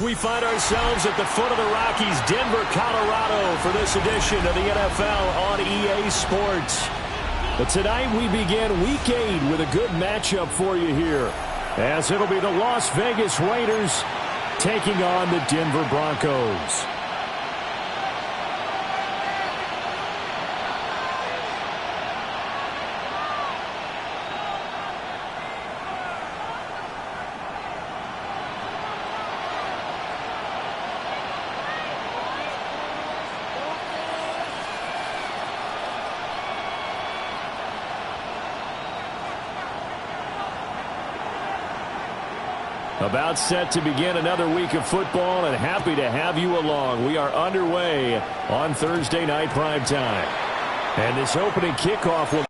we find ourselves at the foot of the Rockies, Denver, Colorado, for this edition of the NFL on EA Sports. But tonight we begin Week 8 with a good matchup for you here, as it'll be the Las Vegas Raiders taking on the Denver Broncos. About set to begin another week of football, and happy to have you along. We are underway on Thursday night primetime. And this opening kickoff will...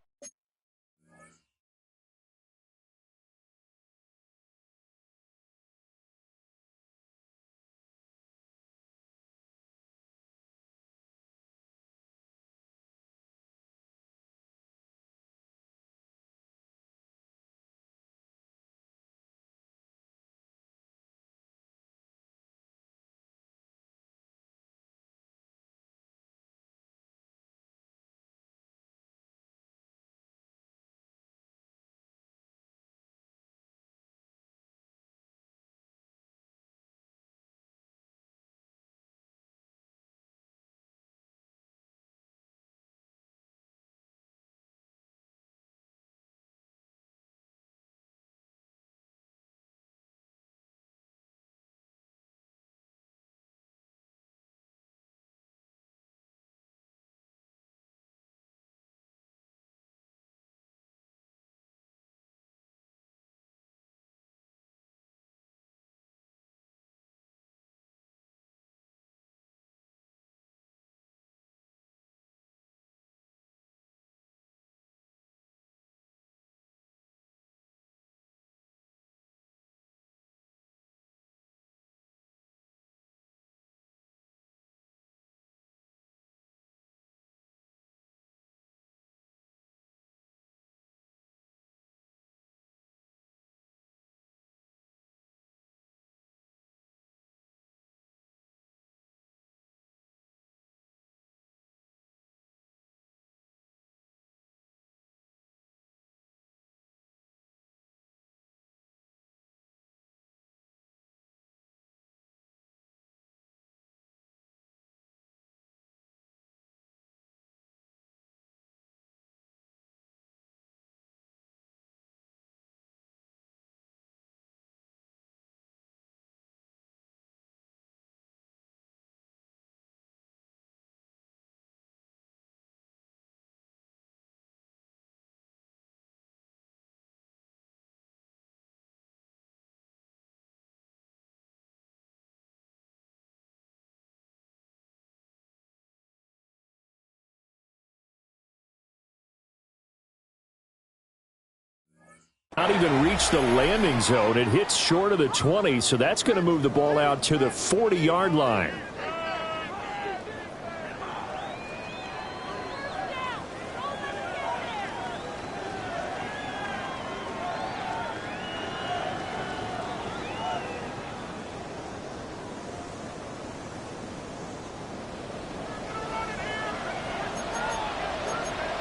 Not even reached the landing zone. It hits short of the 20, so that's going to move the ball out to the 40-yard line.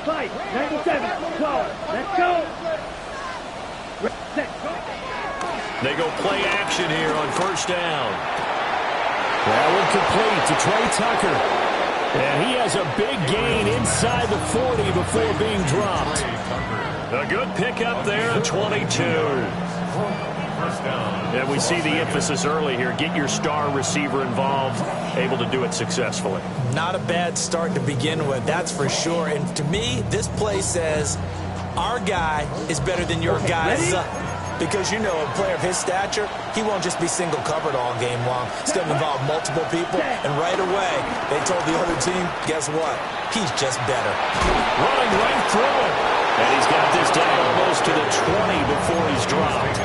Fight, 97, go, let's go. They go play action here on first down. That one complete to Trey Tucker. And he has a big gain inside the 40 before being dropped. A good pickup there at 22. And we see the emphasis early here. Get your star receiver involved, able to do it successfully. Not a bad start to begin with, that's for sure. And to me, this play says our guy is better than your guys. Because, you know, a player of his stature, he won't just be single covered all game long. It's going to involve multiple people. And right away, they told the other team, guess what? He's just better. Running right through it. And he's got this down almost to the 20 before he's dropped.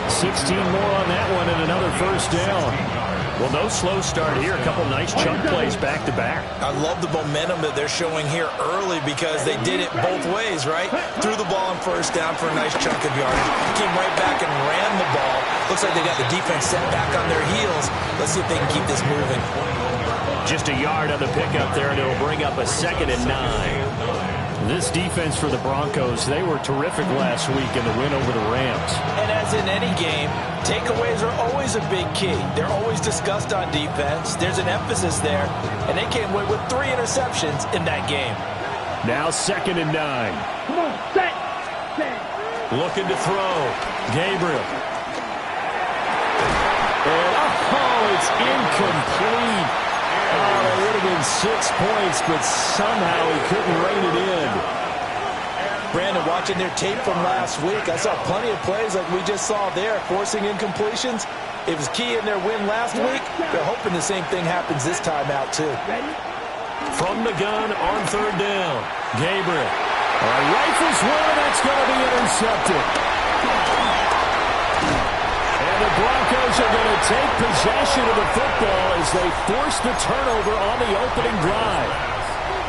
16 more on that one and another first down. Well, no slow start here. A couple nice chunk plays back-to-back. I love the momentum that they're showing here early because they did it both ways, right? Threw the ball on first down for a nice chunk of yardage. Came right back and ran the ball Looks like they got the defense set back on their heels. Let's see if they can keep this moving. Just a yard on the pickup there, and it'll bring up a 2nd and 9. This defense for the Broncos, they were terrific last week in the win over the Rams. And as in any game, takeaways are always a big key. They're always discussed on defense. There's an emphasis there, and they came away with 3 interceptions in that game. Now 2nd and 9. Come on, set. Looking to throw. Gabriel. And, it's incomplete. Oh, it would have been 6 points, but somehow he couldn't rein it in. Brandon, watching their tape from last week, I saw plenty of plays like we just saw there, forcing incompletions. It was key in their win last week. They're hoping the same thing happens this time out, too. From the gun on 3rd down. Gabriel. Rifles one, that's going to be intercepted. And the Broncos are going to take possession of the football as they force the turnover on the opening drive.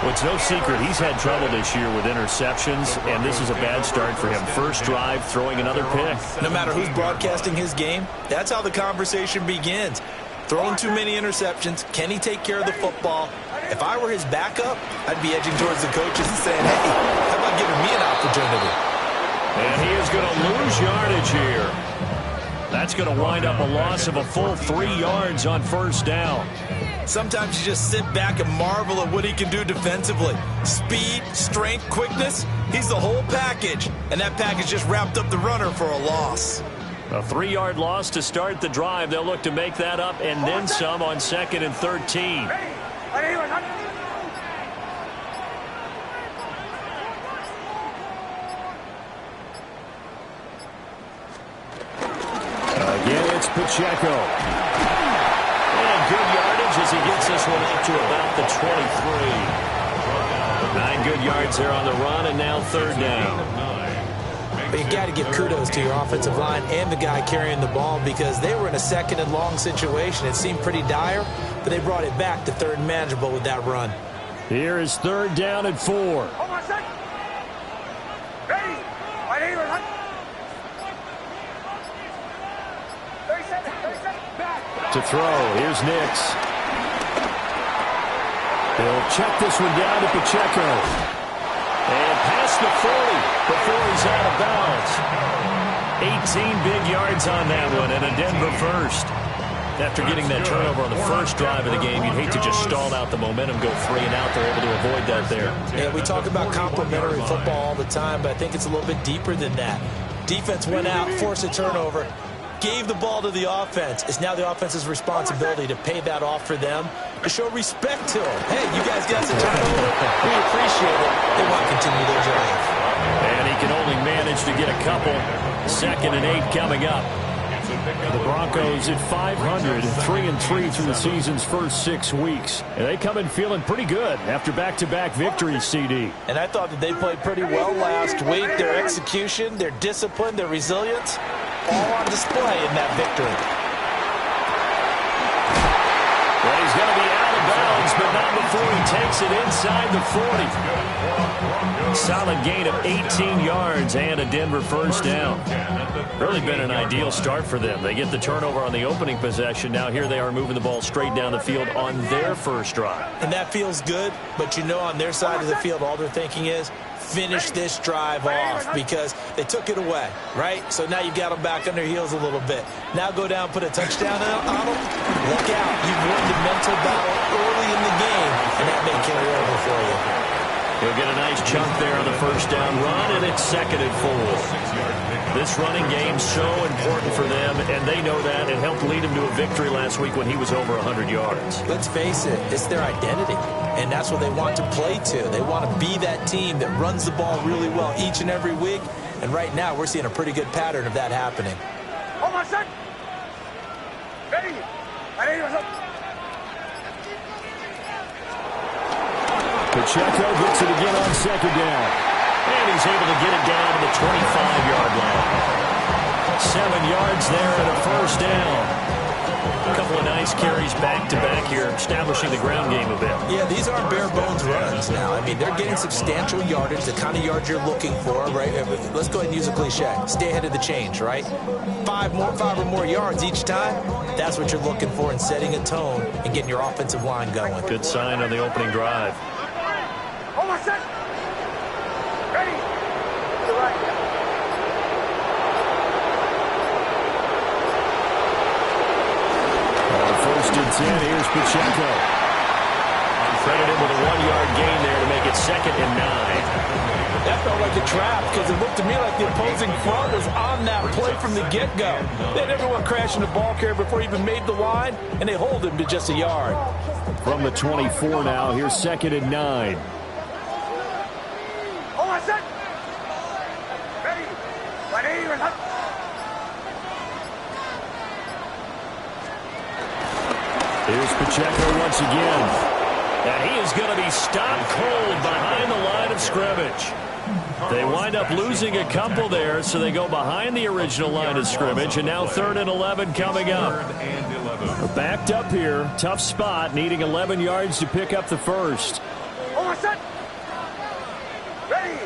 Well, it's no secret he's had trouble this year with interceptions, and this is a bad start for him. First drive, throwing another pick. No matter who's broadcasting his game, that's how the conversation begins. Throwing too many interceptions, can he take care of the football? If I were his backup, I'd be edging towards the coaches and saying, hey, how about giving me an opportunity? And he is going to lose yardage here. That's going to wind up a loss of a full 3 yards on 1st down. Sometimes you just sit back and marvel at what he can do defensively. Speed, strength, quickness, he's the whole package. And that package just wrapped up the runner for a loss. A 3-yard loss to start the drive. They'll look to make that up and then some on 2nd and 13. Again, it's Pacheco. And good yardage as he gets this one up to about the 23. 9 good yards there on the run, and now 3rd down. But you got to give kudos to your offensive line and the guy carrying the ball because they were in a 2nd and long situation. It seemed pretty dire, but they brought it back to 3rd and manageable with that run. Here is 3rd down and 4. To throw, here's Nix. He'll check this one down to Pacheco. And past the 40 before he's out of bounds. 18 big yards on that one and a Denver first. After getting that turnover on the first drive of the game, you'd hate to just stall out the momentum, go 3 and out. They're able to avoid that there. Yeah, we talk about complementary football all the time, but I think it's a little bit deeper than that. Defense went out, forced a turnover, gave the ball to the offense. It's now the offense's responsibility to pay that off for them, to show respect to them. Hey, you guys got some turnover. We appreciate it. They want to continue their drive. And he can only manage to get a couple. 2nd and 8 coming up. The Broncos at 500, 3-3 through the season's first 6 weeks. And they come in feeling pretty good after back-to-back victories, CD. And I thought that they played pretty well last week. Their execution, their discipline, their resilience, all on display in that victory. Well, he's going to be out of bounds, but not before he takes it inside the 40. Solid gain of 18 yards and a Denver first down. Really been an ideal start for them. They get the turnover on the opening possession. Now here they are moving the ball straight down the field on their first drive. And that feels good, but you know on their side of the field all they're thinking is finish this drive off because they took it away, right? So now you've got them back on their heels a little bit. Now go down, put a touchdown on them. Look out. You've won the mental battle early in the game, and that may carry over for you. He'll get a nice chunk there on the first down run, and it's 2nd and 4. This running game so important for them, and they know that. It helped lead him to a victory last week when he was over 100 yards. Let's face it, it's their identity, and that's what they want to play to. They want to be that team that runs the ball really well each and every week, and right now we're seeing a pretty good pattern of that happening. Pacheco gets it again on 2nd down. And he's able to get it down to the 25-yard line. 7 yards there and a first down. A couple of nice carries back-to-back here, establishing the ground game a bit. Yeah, these aren't bare-bones runs now. I mean, they're getting substantial yardage, the kind of yards you're looking for, right? Let's go ahead and use a cliche. Stay ahead of the change, right? Five or more yards each time. That's what you're looking for in setting a tone and getting your offensive line going. Good sign on the opening drive. Almost set. Ready. To the right. First and 10, here's Pacheco. Credited with a 1-yard gain there to make it 2nd and 9. That felt like a trap because it looked to me like the opposing front was on that play from the get-go. They had everyone crashing the ball carrier before he even made the line, and they hold him to just a yard. From the 24 now, here's 2nd and 9. Almost set. Ready. Ready. Here's Pacheco once again. And he is going to be stopped cold behind the line of scrimmage. They wind up losing a couple there, so they go behind the original line of scrimmage, and now 3rd and 11 coming up. We're backed up here. Tough spot, needing 11 yards to pick up the first. Almost set. Ready.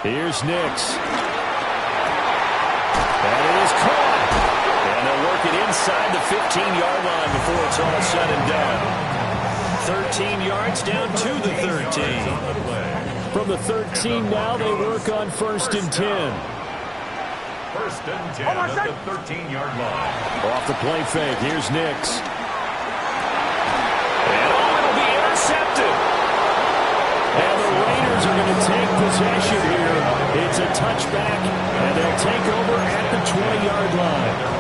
Here's Nix. And it is caught. And they'll work it inside the 15-yard line before it's all said and done. 13 yards down to the 13. From the 13 now, they work on 1st and 10. 1st and 10 at the 13-yard line. Off the play fake, here's Nix. And it'll be intercepted. And the Raiders are going to take possession here. It's a touchback, and they'll take over at the 20-yard line.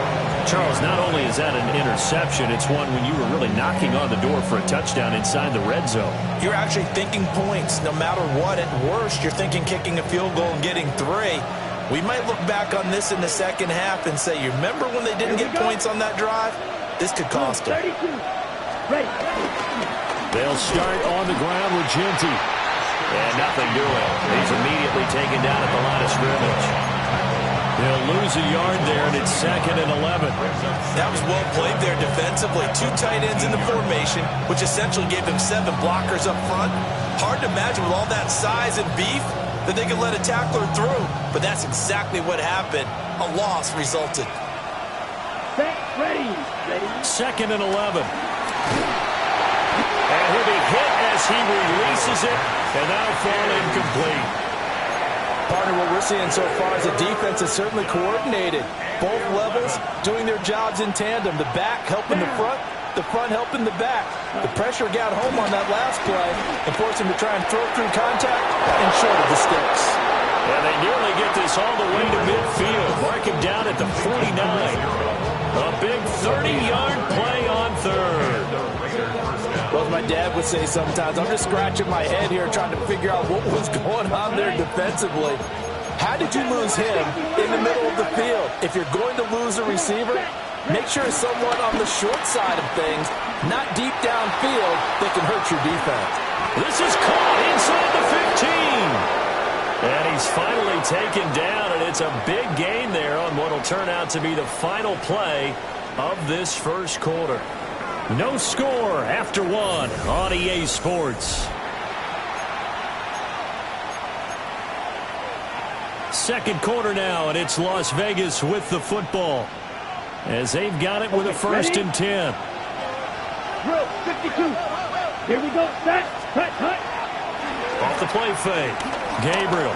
Charles, not only is that an interception, it's one when you were really knocking on the door for a touchdown inside the red zone. You're actually thinking points no matter what. At worst, you're thinking kicking a field goal and getting 3. We might look back on this in the second half and say, you remember when they didn't get points on that drive? This could cost them. They'll start on the ground with Genty. And nothing doing. He's immediately taken down at the line of scrimmage. They'll lose a yard there, and it's 2nd and 11. That was well played there defensively. 2 tight ends in the formation, which essentially gave them 7 blockers up front. Hard to imagine with all that size and beef that they could let a tackler through. But that's exactly what happened. A loss resulted. Set. Ready. 2nd and 11. And he'll be hit as he releases it, and that'll fall incomplete. Partner, what we're seeing so far is the defense is certainly coordinated. Both levels doing their jobs in tandem. The back helping the front helping the back. The pressure got home on that last play and forced him to try and throw through contact and short of the sticks. And they nearly get this all the way to midfield. Mark him down at the 49. A big 30-yard play on 3rd. Well, as my dad would say sometimes, I'm just scratching my head here trying to figure out what was going on there defensively. How did you lose him in the middle of the field? If you're going to lose a receiver, make sure it's someone on the short side of things, not deep downfield, that can hurt your defense. This is caught inside the 15. And he's finally taken down, and it's a big gain there on what will turn out to be the final play of this first quarter. No score after 1 on EA Sports. Second quarter now, and it's Las Vegas with the football as they've got it with a 1st and 10. Drill 52. Here we go. Set. Cut. Off the play fake. Gabriel.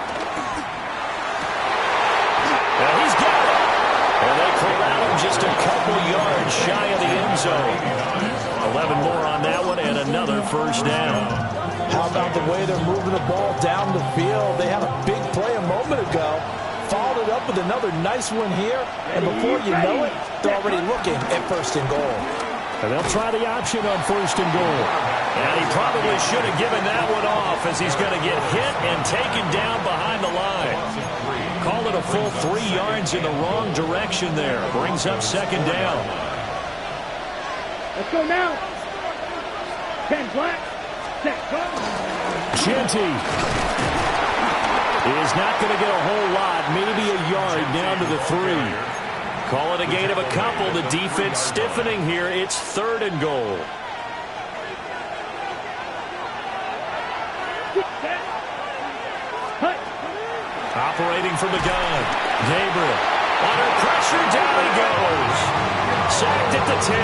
And he's got it. And they corral him just a couple yards shy of the end zone. 11 more on that one and another first down. How about the way they're moving the ball down the field? They had a big play a moment ago. Followed it up with another nice one here. And before you know it, they're already looking at 1st and goal. And they'll try the option on 1st and goal. And he probably should have given that one off as he's going to get hit and taken down behind the line. Call it a full 3 yards in the wrong direction there. Brings up 2nd down. Let's go now. 10 black. Set. Go. Genty is not going to get a whole lot. Maybe a yard down to the 3. Call it a gain of a couple. The defense stiffening here. It's 3rd and goal. Operating from the gun. Gabriel. Under pressure, down he goes. Sacked at the 10.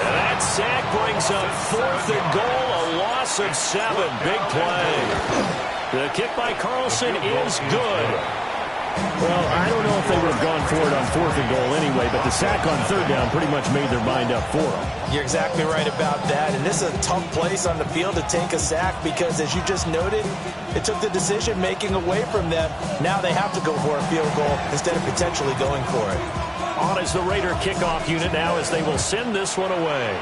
And that sack brings up 4th and goal, a loss of 7. Big play. The kick by Carlson is good. Well, I don't know if they would have gone for it on 4th and goal anyway, but the sack on 3rd down pretty much made their mind up for them. You're exactly right about that, and this is a tough place on the field to take a sack because, as you just noted, it took the decision-making away from them. Now they have to go for a field goal instead of potentially going for it. On is the Raider kickoff unit now as they will send this one away.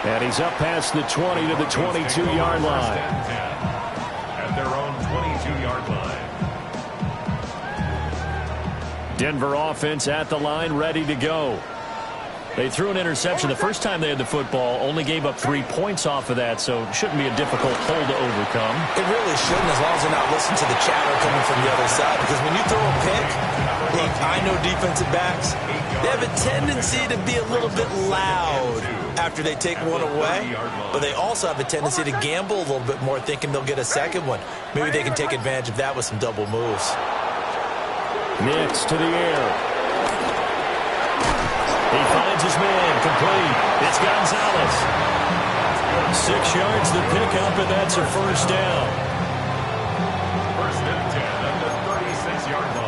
And he's up past the 20 to the 22-yard line. At their own 22-yard line. Denver offense at the line, ready to go. They threw an interception the first time they had the football, only gave up 3 points off of that, so it shouldn't be a difficult hole to overcome. It really shouldn't, as long as they're not listening to the chatter coming from the other side, because when you throw a pick, look, I know defensive backs, they have a tendency to be a little bit loud after they take one away, but they also have a tendency to gamble a little bit more, thinking they'll get a second one. Maybe they can take advantage of that with some double moves. Nix to the air. He finds his man, complete. It's Gonzalez. 6 yards the pickup, and that's a 1st down. 1st and 10 at the 36-yard line.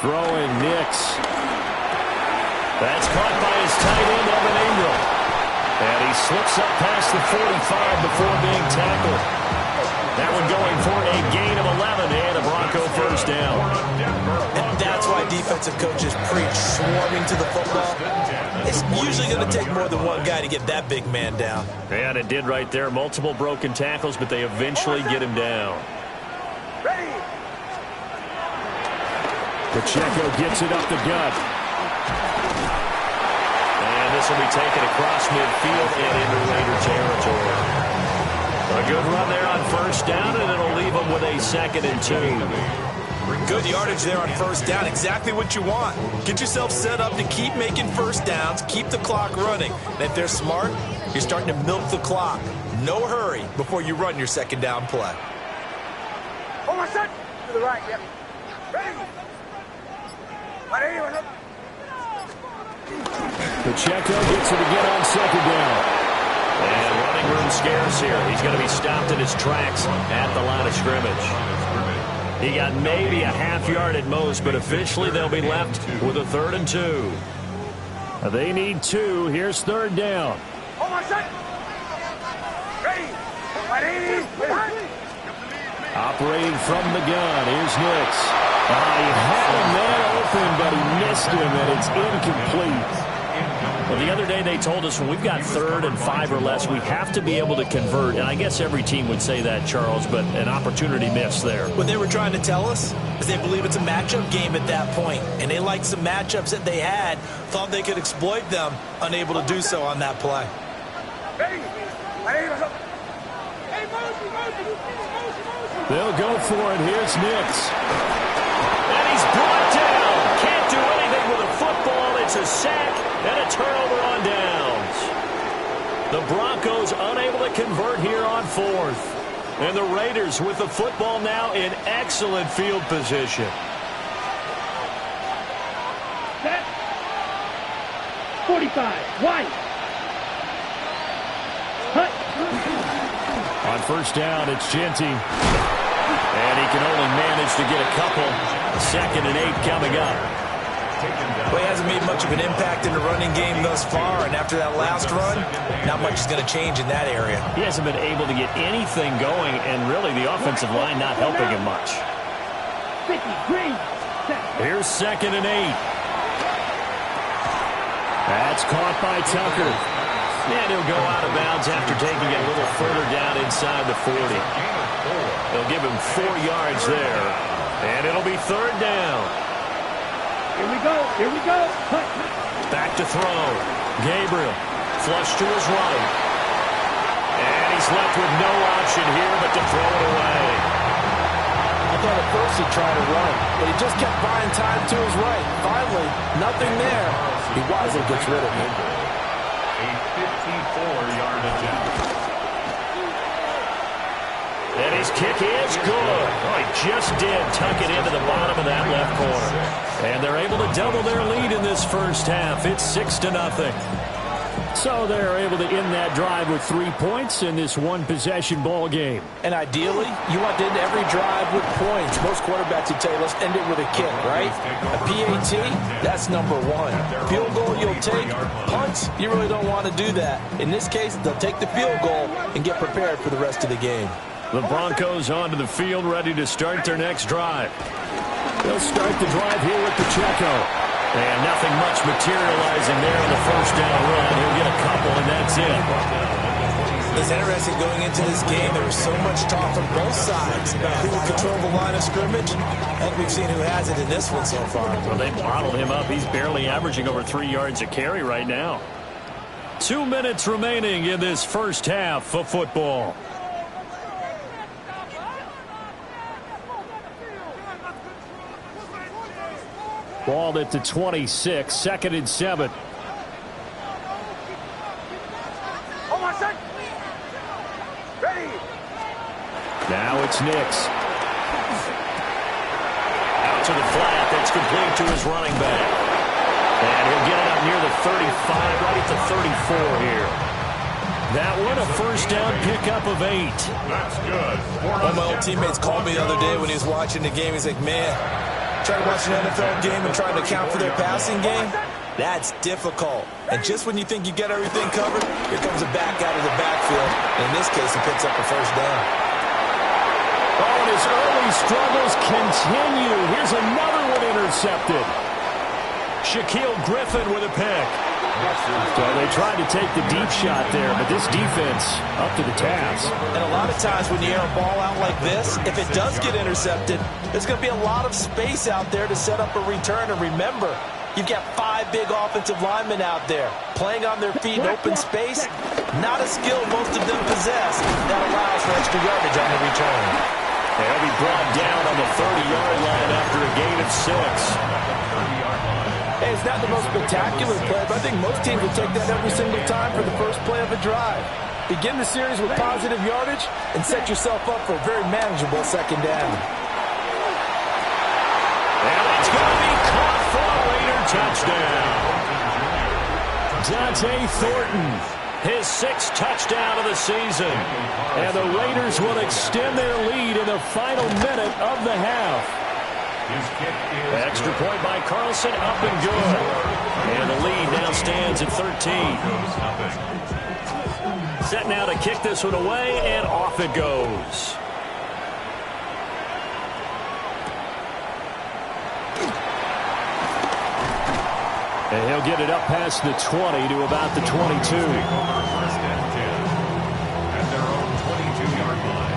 Throwing Nix. That's caught by his tight end, Evan Ingram. And he slips up past the 45 before being tackled. That one going for a gain of 11 and a Bronco 1st down. And that's why defensive coaches preach swarming to the football. It's usually going to take more than one guy to get that big man down. And it did right there. Multiple broken tackles, but they eventually get him down. Pacheco gets it up the gut. And this will be taken across midfield and into Raider territory. A good run there on 1st down, and it'll leave them with a 2nd and 2. Good yardage there on 1st down. Exactly what you want. Get yourself set up to keep making 1st downs, keep the clock running. And if they're smart, you're starting to milk the clock. No hurry before you run your 2nd down play. Oh, my son! To the right, yep. Ready! Pacheco gets it again on 2nd down. And running room scarce here. He's going to be stopped in his tracks at the line of scrimmage. He got maybe a half yard at most, but officially they'll be left with a 3rd and 2. They need 2. Here's 3rd down. Oh, my son! Ready! Operating from the gun. Here's Nix. He had a man open, but he missed him, and it's incomplete. Well, the other day they told us when we've got 3rd and 5 or less, we have to be able to convert. And I guess every team would say that, Charles, but an opportunity missed there. What they were trying to tell us is they believe it's a matchup game at that point, and they liked some matchups that they had, thought they could exploit them, unable to do so on that play. They'll go for it. Here's Nix. And he's brought down. Can't do anything with a football. It's a sack and a turnover on downs. The Broncos unable to convert here on 4th. And the Raiders with the football now in excellent field position. Set. 45. Wide. Hut. On 1st down, it's Genty. And he can only manage to get a couple. 2nd and 8 coming up. Well, he hasn't made much of an impact in the running game thus far, and after that last run, not much is going to change in that area. He hasn't been able to get anything going, and really the offensive line not helping him much. 50. Green. Here's 2nd and 8. That's caught by Tucker. And he'll go out of bounds after taking it a little further down inside the 40. They'll give him 4 yards there. And it'll be 3rd down. Here we go. Here we go. Hut. Back to throw. Gabriel flush to his right. And he's left with no option here but to throw it away. I thought at first he'd try to run, but he just kept buying time to his right. Finally, nothing there. He wisely gets rid of it. A 54-yard attempt. And his kick is good. Oh, he just did tuck it into the bottom of that left corner. And they're able to double their lead in this first half. It's 6-0. So they're able to end that drive with 3 points in this one-possession ball game. And ideally, you want to end every drive with points. Most quarterbacks would tell you, let's end it with a kick, right? A PAT, that's number one. Field goal you'll take. Punts, you really don't want to do that. In this case, they'll take the field goal and get prepared for the rest of the game. The Broncos onto the field, ready to start their next drive. They'll start the drive here with Pacheco. And nothing much materializing there on the first down run. He'll get a couple, and that's it. It's interesting going into this game. There was so much talk from both sides about who would control the line of scrimmage. I think we've seen who has it in this one so far. Well, they bottled him up. He's barely averaging over 3 yards a carry right now. 2 minutes remaining in this first half of football. Ball at the 26, 2nd and 7. On my set. Ready. Now it's Nix. Out to the flat. That's complete to his running back. And he'll get it up near the 35, right at the 34 here. That one a first down pickup of 8. That's good. One of my old teammates called me the other day when he was watching the game. He's like, man, trying to watch an NFL game and trying to account for their passing game, that's difficult. And just when you think you get everything covered, here comes a back out of the backfield. And in this case, he picks up a first down. Oh, and his early struggles continue. Here's another one intercepted. Shaquille Griffin with a pick. So they tried to take the deep shot there, but this defense up to the task. And a lot of times when you air a ball out like this, if it does get intercepted, there's going to be a lot of space out there to set up a return. And remember, you've got 5 big offensive linemen out there playing on their feet in open space. Not a skill most of them possess that allows for extra yardage on the return. They'll be brought down on the 30-yard line after a gain of 6. Hey, it's not the most spectacular play, but I think most teams will take that every single time for the first play of a drive. Begin the series with positive yardage and set yourself up for a very manageable second down. And it's going to be caught for a Raider touchdown. Dante Thornton, his 6th touchdown of the season. And the Raiders will extend their lead in the final minute of the half. Extra point by Carlson, up and good. And the lead now stands at 13. Set now to kick this one away, and off it goes. And he'll get it up past the 20 to about the 22. At their own 22-yard line.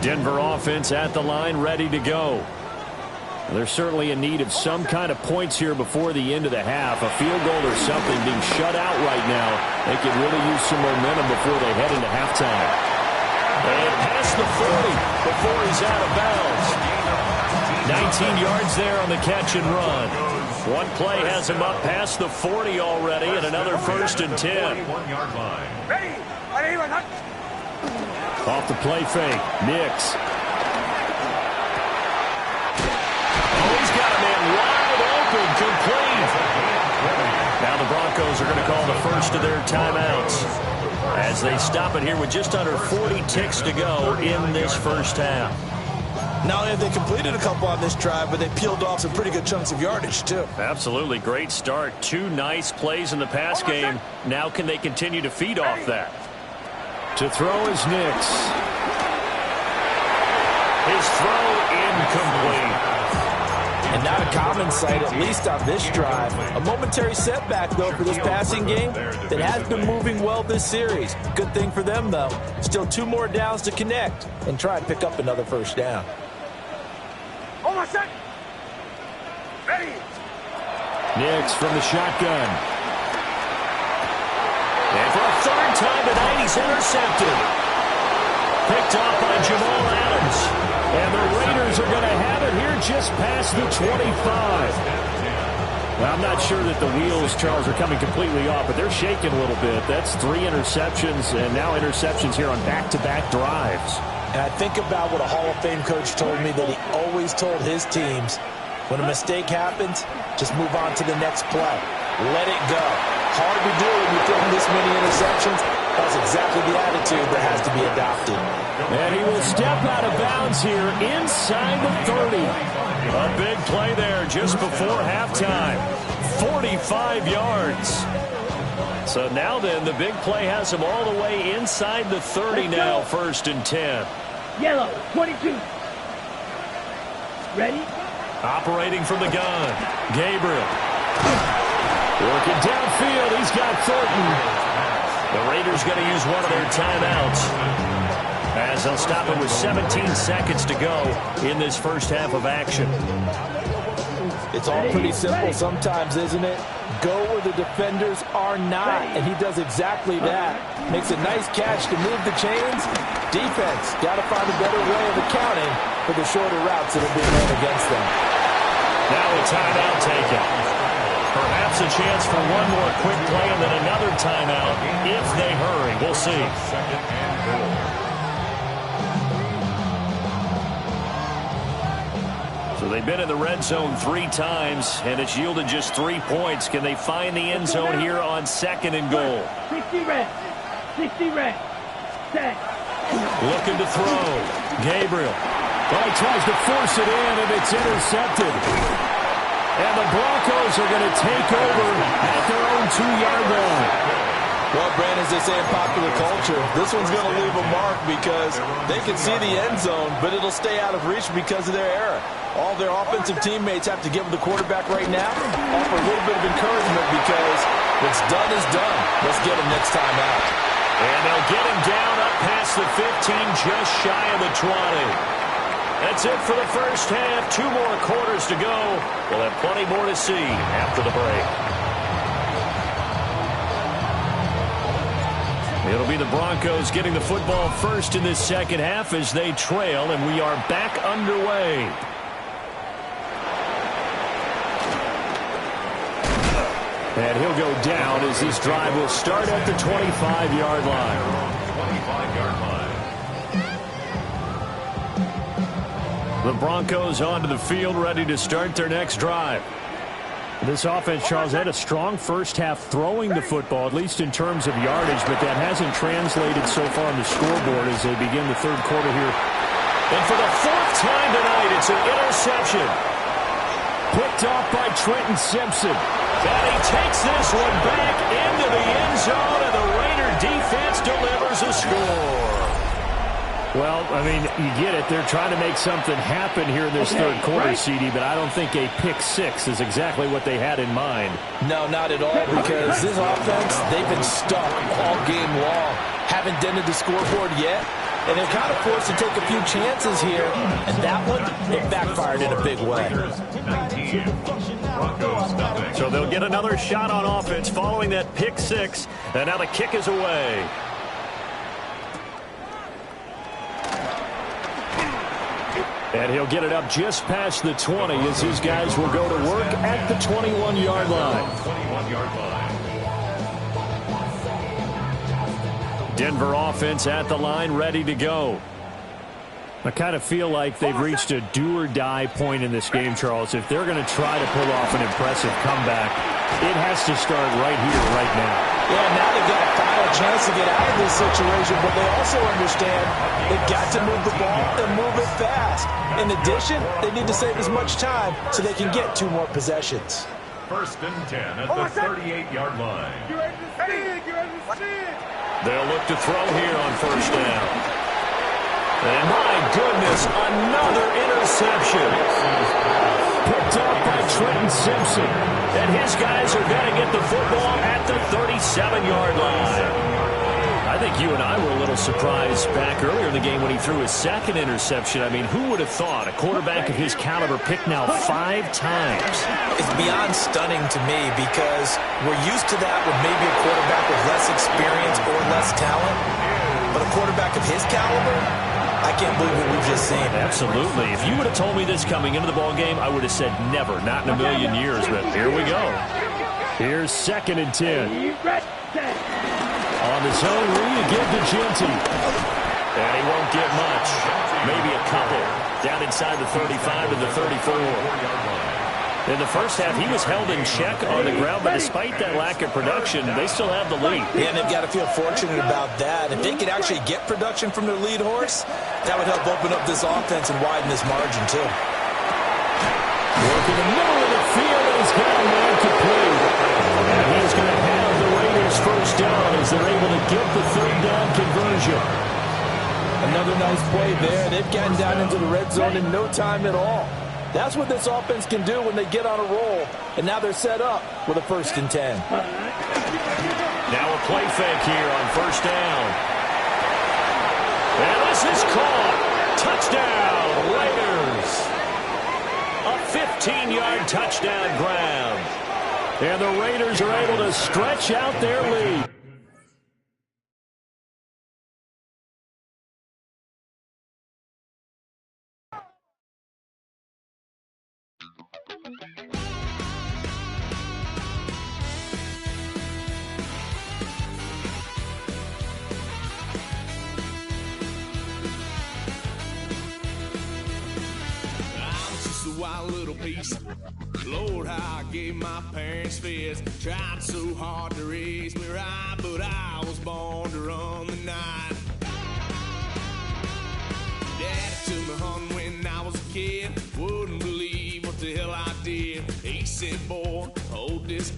Denver offense at the line, ready to go. They're certainly in need of some kind of points here before the end of the half. A field goal or something, being shut out right now. They could really use some momentum before they head into halftime. And past the 40 before he's out of bounds. 19 yards there on the catch and run. One play has him up past the 40 already, and another 1st and 10. Ready. Off the play fake, Nix. Oh, he's got a man wide open, complete. Now the Broncos are going to call the first of their timeouts as they stop it here with just under 40 ticks to go in this first half. Not only have they completed a couple on this drive, but they peeled off some pretty good chunks of yardage, too. Absolutely. Great start. 2 nice plays in the pass game. Now can they continue to feed off that? To throw is Nix. His throw incomplete. And not a common sight, at least on this drive. A momentary setback, though, for this passing game that has been moving well this series. Good thing for them, though. Still 2 more downs to connect and try and pick up another first down. On my set. Ready. Nix from the shotgun. And for a third time tonight, he's intercepted. Picked off by Jamal Adams. And the Raiders are going to have it here just past the 25. Well, I'm not sure that the wheels, Charles, are coming completely off, but they're shaking a little bit. That's 3 interceptions, and now interceptions here on back-to-back drives. And I think about what a Hall of Fame coach told me that he always told his teams, when a mistake happens, just move on to the next play. Let it go. Hard to do when you're throwing this many interceptions. That's exactly the attitude that has to be adopted. And he will step out of bounds here inside the 30. A big play there just before halftime. 45 yards. So now then, the big play has him all the way inside the 30 now, 1st and 10. Yellow, 22. Ready? Operating from the gun, Gabriel. Working downfield, he's got Thornton. The Raiders going to use one of their timeouts as they'll stop it with 17 seconds to go in this first half of action. It's all pretty simple sometimes, isn't it? Go where the defenders are not, and he does exactly that. Makes a nice catch to move the chains. Defense got to find a better way of accounting for the shorter routes that are being run against them. Now a timeout taken. Perhaps a chance for one more quick play and then another timeout if they hurry. We'll see. So they've been in the red zone 3 times, and it's yielded just 3 points. Can they find the end zone here on 2nd and goal? 60 red. 60 red. Set. Looking to throw. Gabriel. Well, he tries to force it in, and it's intercepted. And the Broncos are going to take over at their own 2-yard line. Well, Brandon, as they say in popular culture, this one's going to leave a mark because they can see the end zone, but it'll stay out of reach because of their error. All their offensive teammates have to give the quarterback right now, offer a little bit of encouragement because what's done is done. Let's get him next time out. And they'll get him down up past the 15, just shy of the 20. That's it for the first half. 2 more quarters to go. We'll have plenty more to see after the break. It'll be the Broncos getting the football first in this second half as they trail, and we are back underway. And he'll go down as this drive will start at the 25-yard line. 25-yard line. The Broncos onto the field, ready to start their next drive. This offense, Charles, had a strong first half throwing the football, at least in terms of yardage, but that hasn't translated so far on the scoreboard as they begin the third quarter here. And for the 4th time tonight, it's an interception. Picked off by Trenton Simpson. And he takes this one back into the end zone, and the Raider defense delivers a score. Well, I mean, you get it. They're trying to make something happen here in this third quarter, CD, but I don't think a pick 6 is exactly what they had in mind. No, not at all, because this offense, they've been stuck all game long. Haven't dented the scoreboard yet, and they're kind of forced to take a few chances here, and that one, it backfired in a big way. 19. Broncos nothing. So they'll get another shot on offense following that pick 6, and now the kick is away. And he'll get it up just past the 20 as his guys will go to work at the 21-yard line. 21-yard line. Denver offense at the line, ready to go. I kind of feel like they've reached a do-or-die point in this game, Charles. If they're going to try to pull off an impressive comeback, it has to start right here, right now. Yeah, now they've got a final chance to get out of this situation, but they also understand they've got to move the ball and move it fast. In addition, they need to save as much time so they can get 2 more possessions. 1st and 10 at the 38-yard line. They'll look to throw here on 1st down. And my goodness, another interception. Picked up by Trenton Simpson. And his guys are going to get the football at the 37-yard line. I I think you and I were a little surprised back earlier in the game when he threw his second interception. I mean, who would have thought a quarterback of his caliber picked now 5 times? It's beyond stunning to me because we're used to that with maybe a quarterback with less experience or less talent. But a quarterback of his caliber, I can't believe what we've just seen. Absolutely. If you would have told me this coming into the ball game, I would have said never, not in a million years. But here we go. Here's 2nd and 10. On the zone read, give to Jeanty. And he won't get much. Maybe a couple. Down inside the 35 to the 34. In the first half, he was held in check on the ground, but despite that lack of production, they still have the lead. Yeah, and they've got to feel fortunate about that. If they could actually get production from their lead horse, that would help open up this offense and widen this margin, too. Work in the middle of the field, he's got a man complete. And he's going to have the Raiders first down as they're able to get the 3rd down conversion. Another nice play there. They've gotten down into the red zone in no time at all. That's what this offense can do when they get on a roll. And now they're set up with a 1st and 10. Now a play fake here on 1st down. And this is caught. Touchdown, Raiders. A 15-yard touchdown grab. And the Raiders are able to stretch out their lead. Wild little piece. Lord, how I gave my parents fits. Tried so hard to raise me right, but I was born to run the night. Daddy took me home when I was a kid. Wouldn't believe what the hell I did. He said, boy, hold this.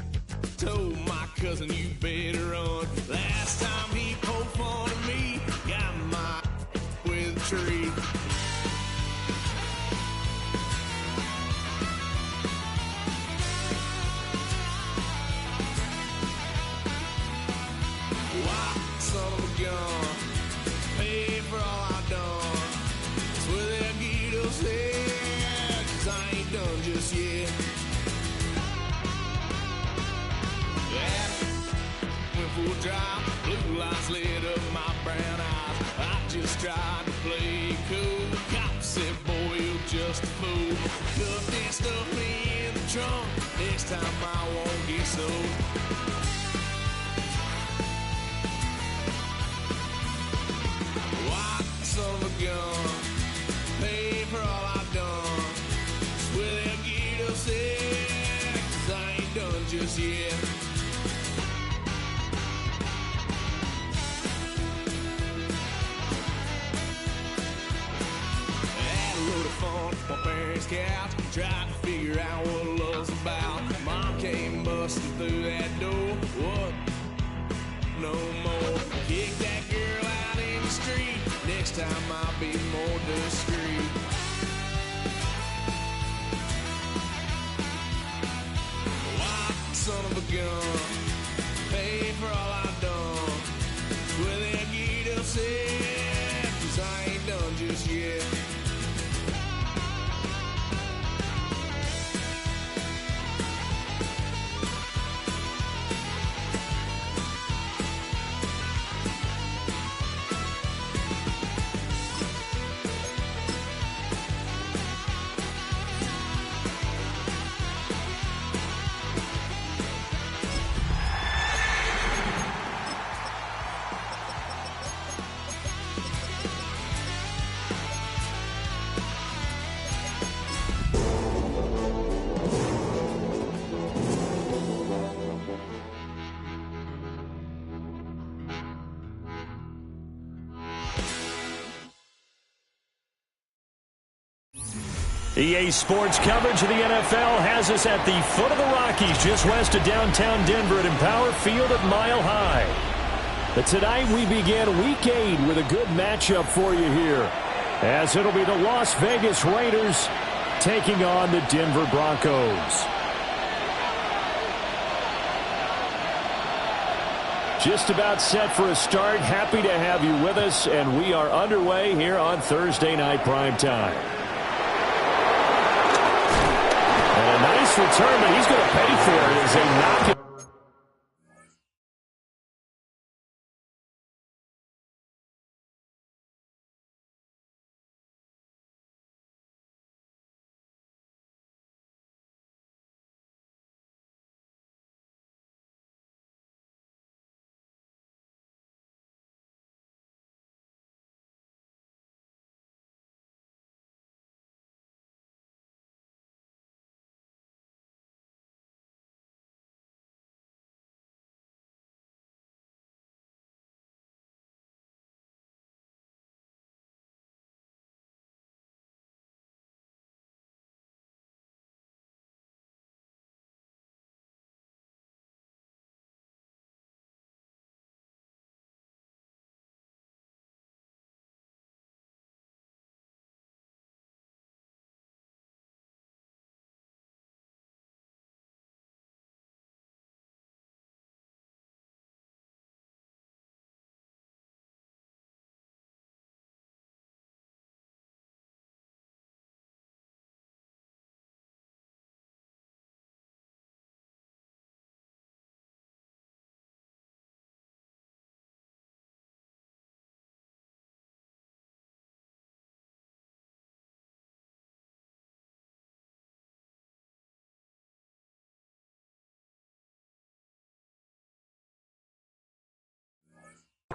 Told my cousin, you better run. Last time he poked fun at me, got my with a tree. Son of a gun, pay for all I done. That's where that Guido's head, 'cause I ain't done just yet. Yeah, went for a drive, blue lights lit up my brown eyes. I just tried to play cool. Cop said, boy, you're just a fool. Stuff that stuff me in the trunk. Next time I won't get sold. Son of a gun, pay for all I've done. That's where that Guido said, 'cause I ain't done just yet. Had a load of fun on my parents' couch, tried to figure out what love's about. Mom came busting through that door. What? No more. Kick that girl out in the street. Next time I'll be more discreet. Wild son of a gun, pay for all I've done. Where that Guido said, 'cause I ain't done just yet. EA Sports coverage of the NFL has us at the foot of the Rockies, just west of downtown Denver at Empower Field at Mile High. But tonight we begin Week 8 with a good matchup for you here, as it'll be the Las Vegas Raiders taking on the Denver Broncos. Just about set for a start. Happy to have you with us, and we are underway here on Thursday Night Primetime. And a nice return, but he's going to pay for it as they knock it.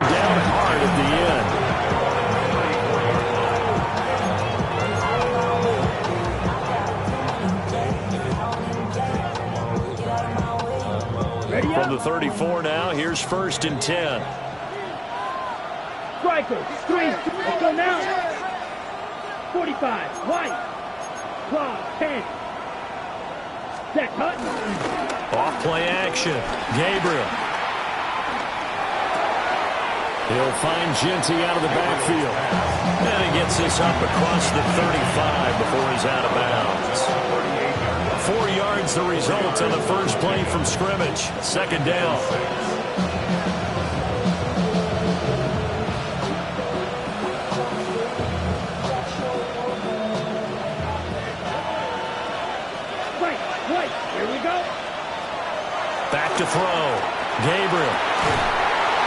Down hard at the end. From the 34 now, here's 1st and 10. Striker, 3, let's go now. 45, White, Claw, 10. Set, Hutton. Off play action, Gabriel. He'll find Jeanty out of the backfield. And he gets this up across the 35 before he's out of bounds. 4 yards the result on the first play from scrimmage. 2nd down. Wait, here we go. Back to throw. Gabriel.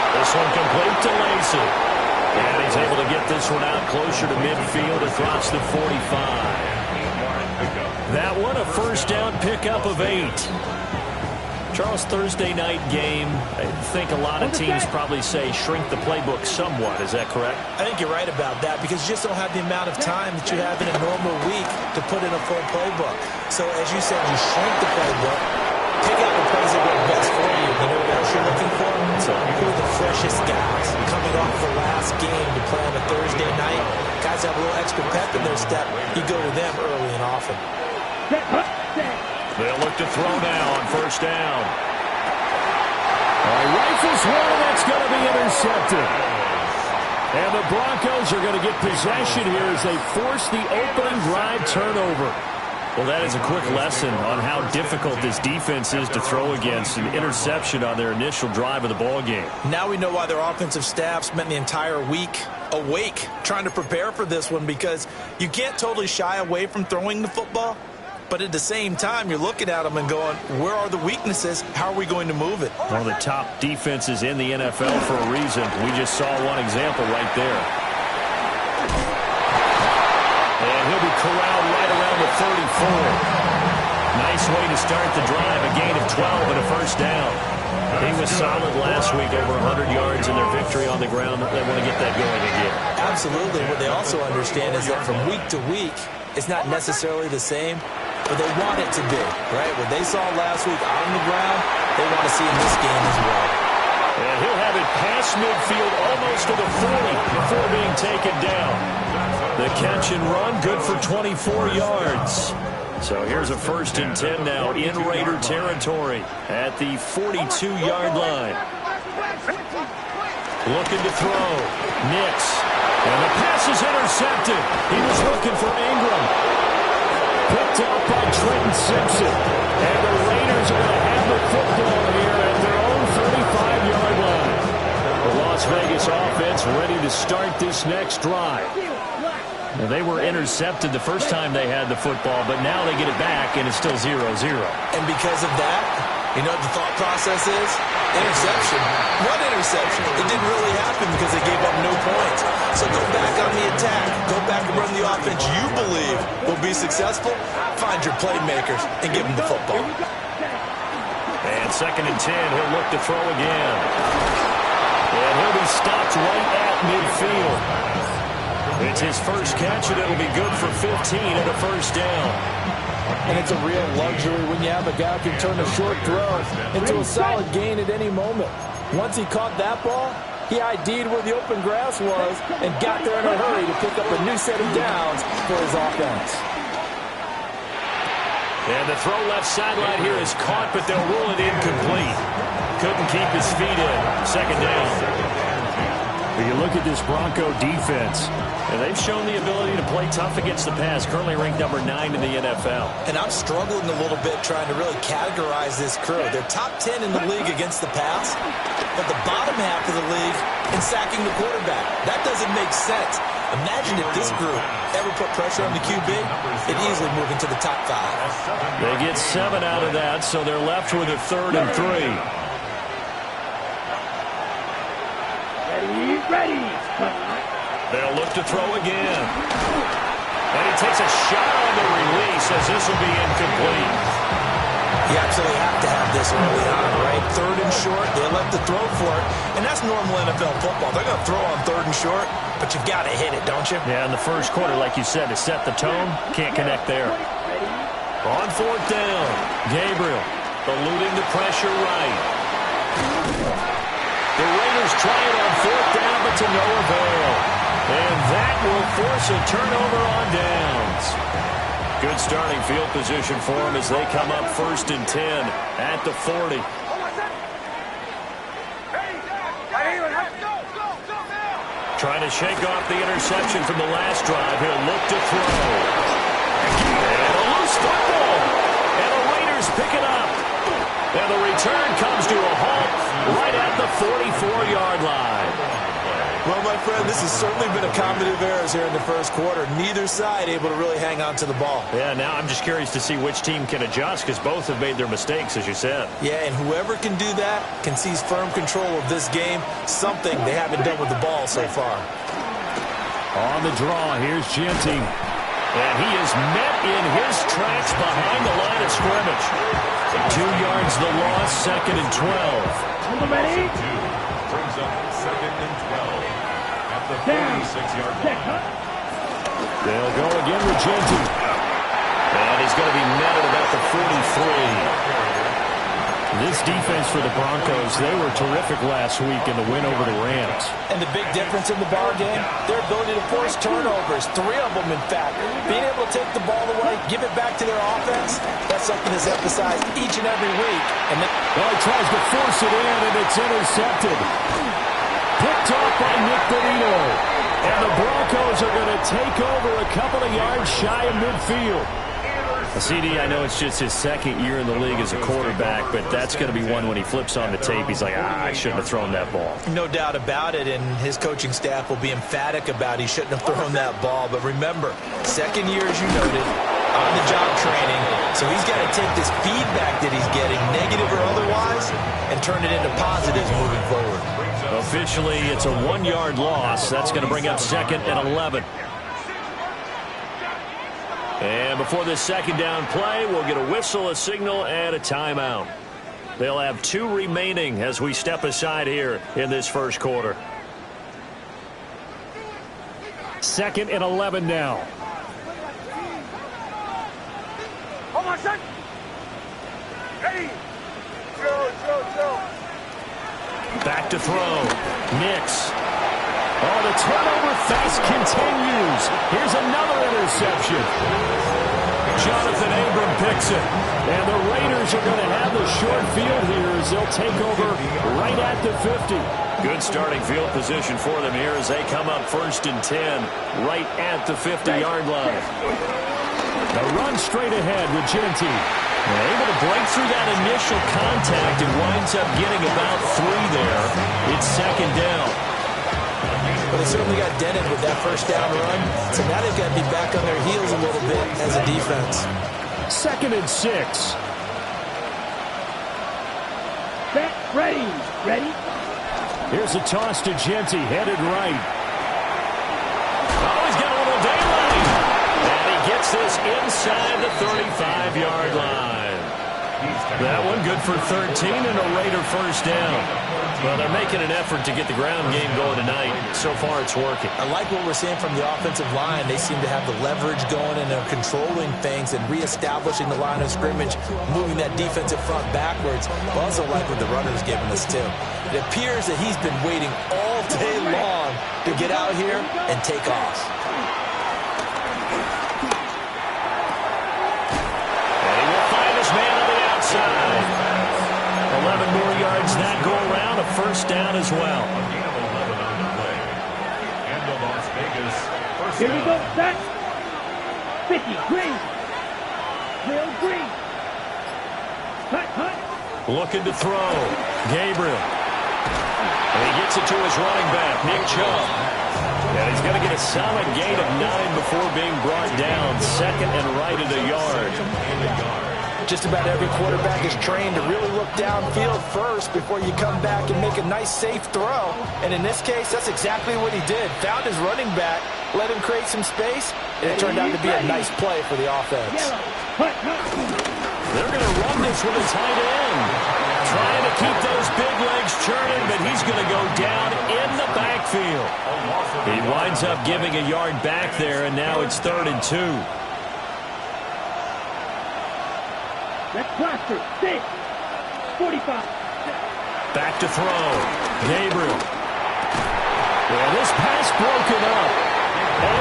This one complete to Lacy. And he's able to get this one out closer to midfield across the 45. That one a first down pickup of 8. Charles, Thursday night game, I think a lot of teams probably say shrink the playbook somewhat. Is that correct? I think you're right about that because you just don't have the amount of time that you have in a normal week to put in a full playbook. So as you said, you shrink the playbook, pick out the plays that work best for you. You know what else you're looking for? So who are the freshest guys coming off the last game to play on a Thursday night? Guys have a little extra pep in their step. You go to them early and often. They'll look to throw now on 1st down. Rifles one, and that's going to be intercepted. And the Broncos are going to get possession here as they force the opening drive turnover. Well, that is a quick lesson on how difficult this defense is to throw against. An interception on their initial drive of the ball game. Now we know why their offensive staff spent the entire week awake trying to prepare for this one, because you can't totally shy away from throwing the football. But at the same time, you're looking at them and going, where are the weaknesses? How are we going to move it? One of the top defenses in the NFL for a reason. We just saw one example right there. And he'll be corralled right around the 34. Nice way to start the drive. A gain of 12 and a first down. He was solid last week, over 100 yards in their victory on the ground. They want to get that going again. Absolutely. What they also understand is that from week to week, it's not necessarily the same, but they want it to be, right? What they saw last week on the ground, they want to see in this game as well. And he'll have it past midfield almost to the 40 before being taken down. The catch and run, good for 24 yards. So here's a 1st and 10 now in Raider territory at the 42-yard line. Looking to throw. Nix. And the pass is intercepted. He was looking for Ingram. Picked up by Trenton Simpson. And the Raiders are going to have the football here at their own 35-yard line. Vegas offense ready to start this next drive. Well, they were intercepted the first time they had the football, but now they get it back, and it's still 0-0. And because of that, you know what the thought process is? Interception. What interception? It didn't really happen because they gave up no points. So go back on the attack. Go back and run the offense you believe will be successful. Find your playmakers and give them the football. And 2nd and 10, he'll look to throw again. And he'll be stopped right at midfield. It's his first catch, and it'll be good for 15 and a first down. And it's a real luxury when you have a guy who can turn a short throw into a solid gain at any moment. Once he caught that ball, he ID'd where the open grass was and got there in a hurry to pick up a new set of downs for his offense. And the throw left sideline here is caught, but they'll rule it incomplete. Couldn't keep his feet in. 2nd down. You look at this Bronco defense, and they've shown the ability to play tough against the pass, currently ranked number 9 in the NFL. And I'm struggling a little bit trying to really categorize this crew. They're top 10 in the league against the pass, but the bottom half of the league in sacking the quarterback. That doesn't make sense. Imagine if this group ever put pressure on the QB, it'd easily move into the top 5. They get 7 out of that, so they're left with a 3rd and 3. Ready. They'll look to throw again. And he takes a shot on the release as this will be incomplete. You absolutely have to have this early on, right? 3rd and short, they elect to throw for it. And that's normal NFL football. They're going to throw on 3rd and short, but you've got to hit it, don't you? Yeah, in the first quarter, like you said, to set the tone, can't connect there. On 4th down, Gabriel eluding the pressure right. The Raiders try it on 4th down, but to no avail. And that will force a turnover on downs. Good starting field position for them as they come up 1st and 10 at the 40. Trying to shake off the interception from the last drive. He'll look to throw. And a loose football. And the Raiders pick it up. And the return comes to a halt right at the 44-yard line. Well, my friend, this has certainly been a comedy of errors here in the first quarter. Neither side able to really hang on to the ball. Yeah, now I'm just curious to see which team can adjust because both have made their mistakes, as you said. Yeah, and whoever can do that can seize firm control of this game, something they haven't done with the ball so far. On the draw, here's Genty. And he is met in his tracks behind the line of scrimmage. 2 yards the loss, 2nd and 12. Ready? Brings up 2nd and 12 at the 46-yard line. They'll go again with Genty. And he's going to be met at about the 43. This defense for the Broncos, they were terrific last week in the win over the Rams. And the big difference in the ball game, their ability to force turnovers, 3 of them in fact. Being able to take the ball away, give it back to their offense, that's something that's emphasized each and every week. And well, he tries to force it in, and it's intercepted. Picked off by Nick Bonito. And the Broncos are going to take over a couple of yards shy of midfield. CD, I know it's just his 2nd year in the league as a quarterback, but that's going to be one when he flips on the tape, he's like, I shouldn't have thrown that ball. No doubt about it, and his coaching staff will be emphatic about he shouldn't have thrown that ball. But remember, 2nd year, as you noted, on-the-job training, so he's got to take this feedback that he's getting, negative or otherwise, and turn it into positives moving forward. Officially, it's a 1-yard loss. That's going to bring up 2nd and 11. And before this 2nd down play, we'll get a whistle, a signal, and a timeout. They'll have 2 remaining as we step aside here in this first quarter. 2nd and 11 now. Hold on, son. Ready. Go. Back to throw. Nix. Oh, the turnover fast continues. Here's another interception. Jonathan Abram picks it. And the Raiders are going to have the short field here as they'll take over right at the 50. Good starting field position for them here as they come up 1st and 10 right at the 50-yard line. The run straight ahead with Genty. Able to break through that initial contact and winds up getting about 3 there. It's 2nd down. but they certainly got dented with that first down run. So now they've got to be back on their heels a little bit as a defense. 2nd and 6. Set, ready. Ready. Here's a toss to Jeanty, headed right. Oh, he's got a little daylight. And he gets this inside the 35-yard line. That one good for 13 and a Raider first down. Well, they're making an effort to get the ground game going tonight. So far, it's working. I like what we're seeing from the offensive line. They seem to have the leverage going, and they're controlling things and reestablishing the line of scrimmage, moving that defensive front backwards. I also like what the runner's giving us, too. It appears that he's been waiting all day long to get out here and take off. And he will find his man on the outside. 11 more yards that go around, a first down as well. Here we go, set. 50, green. Real green. Hut. Looking to throw. Gabriel. And he gets it to his running back, Nick Chubb. And he's going to get a solid gain of 9 before being brought down. 2nd and right at a yard. Just about every quarterback is trained to really look downfield first before you come back and make a nice, safe throw. And in this case, that's exactly what he did. Found his running back, let him create some space, and it turned out to be a nice play for the offense. They're going to run this with a tight end. Trying to keep those big legs churning, but he's going to go down in the backfield. He winds up giving a yard back there, and now it's 3rd and 2. Let's cluster. 6. 45. Back to throw. Gabriel. Well, this pass broken up.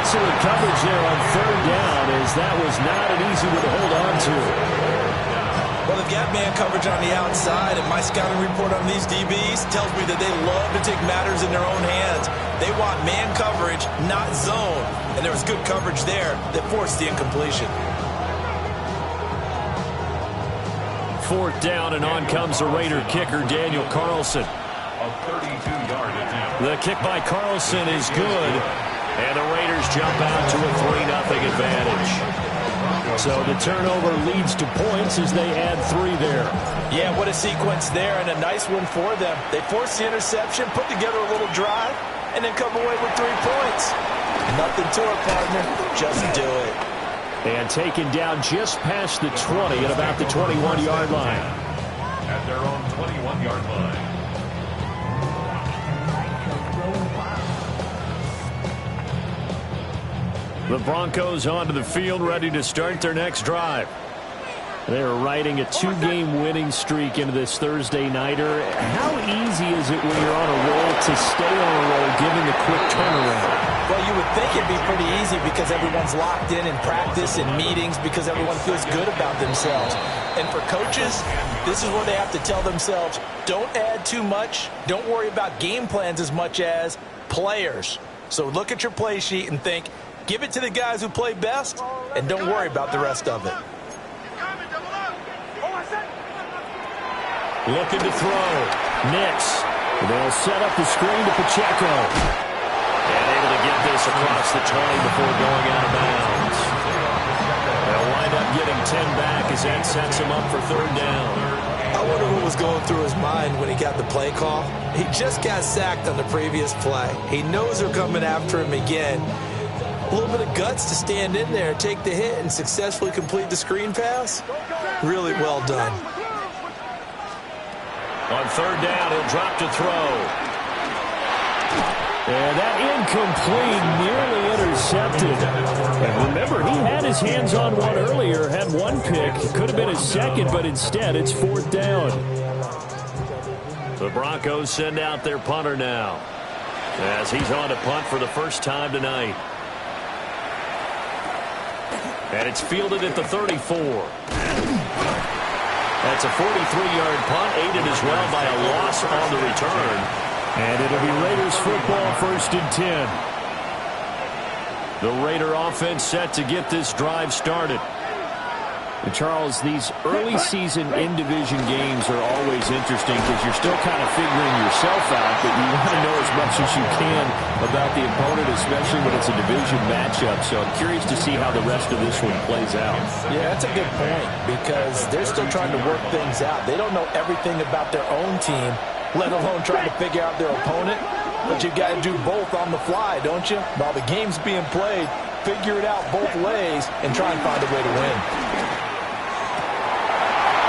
Excellent coverage there on 3rd down, as that was not an easy one to hold on to. Well, they've got man coverage on the outside, and my scouting report on these DBs tells me that they love to take matters in their own hands. They want man coverage, not zone. And there was good coverage there that forced the incompletion. 4th down, and on comes the Raider kicker, Daniel Carlson. A 32-yard attempt. The kick by Carlson is good, and the Raiders jump out to a 3-0 advantage. So the turnover leads to points as they add 3 there. Yeah, what a sequence there, and a nice one for them. They forced the interception, put together a little drive, and then come away with 3 points. Nothing to it, partner. Just do it. And taken down just past the 20 at about the 21-yard line. At their own 21-yard line. The Broncos onto the field, ready to start their next drive. They are riding a 2-game winning streak into this Thursday nighter. How easy is it when you're on a roll to stay on a roll given the quick turnaround? Well, you would think it'd be pretty easy because everyone's locked in practice and meetings because everyone feels good about themselves. And for coaches, this is what they have to tell themselves. Don't add too much. Don't worry about game plans as much as players. So look at your play sheet and think, give it to the guys who play best, and don't worry about the rest of it. Looking to throw. Nix. They'll set up the screen to Pacheco. And able to get this across the 20 before going out of bounds. They'll wind up getting 10 back as that sets him up for 3rd down. I wonder what was going through his mind when he got the play call. He just got sacked on the previous play. He knows they're coming after him again. A little bit of guts to stand in there, take the hit, and successfully complete the screen pass. Really well done. On 3rd down, he'll drop to throw. And that incomplete, nearly intercepted. And remember, he had his hands on one earlier, had 1 pick. It could have been his 2nd, but instead it's 4th down. The Broncos send out their punter now, as he's on to punt for the first time tonight. And it's fielded at the 34. That's a 43-yard punt, aided as well by a loss on the return. And it'll be Raiders football, 1st and 10. The Raider offense set to get this drive started. And Charles, these early season in-division games are always interesting because you're still kind of figuring yourself out, but you want to know as much as you can about the opponent, especially when it's a division matchup. So I'm curious to see how the rest of this one plays out. Yeah, that's a good point because they're still trying to work things out. They don't know everything about their own team, let alone trying to figure out their opponent. But you've got to do both on the fly, don't you? While the game's being played, figure it out both ways and try and find a way to win.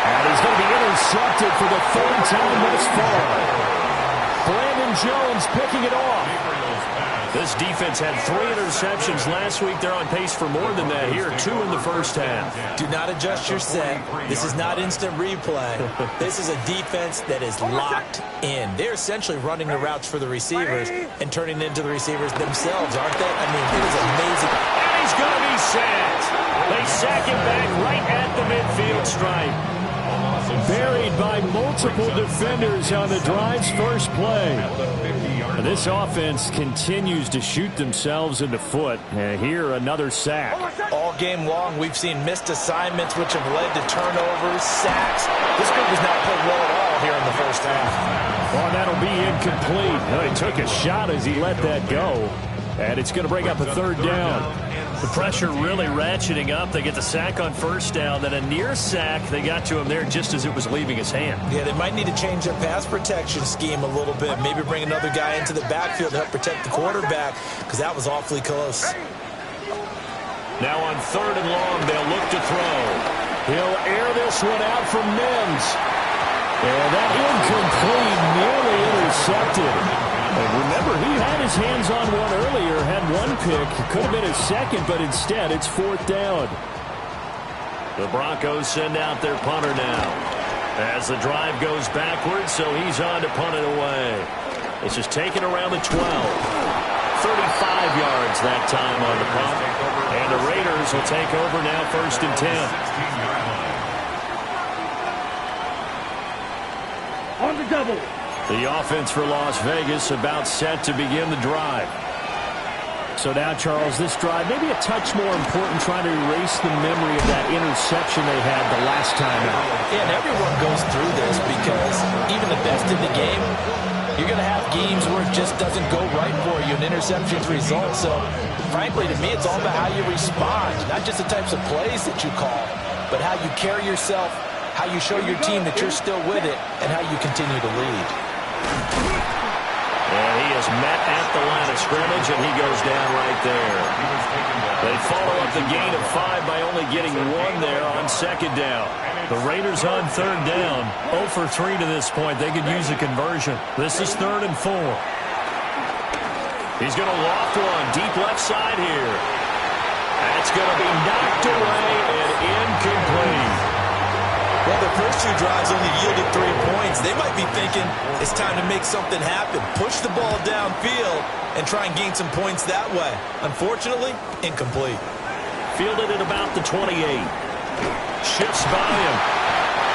And he's going to be intercepted for the third time thus far. Brandon Jones picking it off. This defense had 3 interceptions last week. They're on pace for more than that here. 2 in the first half. Do not adjust your set. This is not instant replay. This is a defense that is locked in. They're essentially running the routes for the receivers and turning into the receivers themselves, aren't they? I mean, it is amazing. And he's going to be sacked. They sack him back right at the midfield stripe. Buried by multiple defenders on the drive's first play. This offense continues to shoot themselves in the foot. Here, another sack. All game long, we've seen missed assignments, which have led to turnovers, sacks. This group has not played well at all here in the first half. Well, that'll be incomplete. Well, he took a shot as he let that go. And it's going to bring up a third down. The pressure really ratcheting up. They get the sack on first down. Then a near sack. They got to him there just as it was leaving his hand. Yeah, they might need to change their pass protection scheme a little bit. Maybe bring another guy into the backfield to help protect the quarterback because that was awfully close. Now on 3rd and long, they'll look to throw. He'll air this one out from Mims. And that incomplete, nearly intercepted. And remember, he had his hands on one earlier, had one pick. Could have been his second, but instead it's 4th down. The Broncos send out their punter now. As the drive goes backwards, so he's on to punt it away. It's just taken around the 12. 35 yards that time on the punt. And the Raiders will take over now 1st and 10. On the double. The offense for Las Vegas about set to begin the drive. So now, Charles, this drive maybe a touch more important, trying to erase the memory of that interception they had the last time out. Yeah, and everyone goes through this because even the best in the game, you're going to have games where it just doesn't go right for you, and interceptions result. So, frankly, to me, it's all about how you respond, not just the types of plays that you call, but how you carry yourself, how you show your team that you're still with it, and how you continue to lead. And he is met at the line of scrimmage, and he goes down right there. They follow up the gain of 5 by only getting 1 there on 2nd down. The Raiders on 3rd down, 0 for 3 to this point. They could use a conversion. This is 3rd and 4. He's going to loft one deep left side here. That's going to be knocked away and incomplete. Well, the first 2 drives only yielded 3 points. They might be thinking it's time to make something happen. Push the ball downfield and try and gain some points that way. Unfortunately, incomplete. Fielded at about the 28. Shifts by him.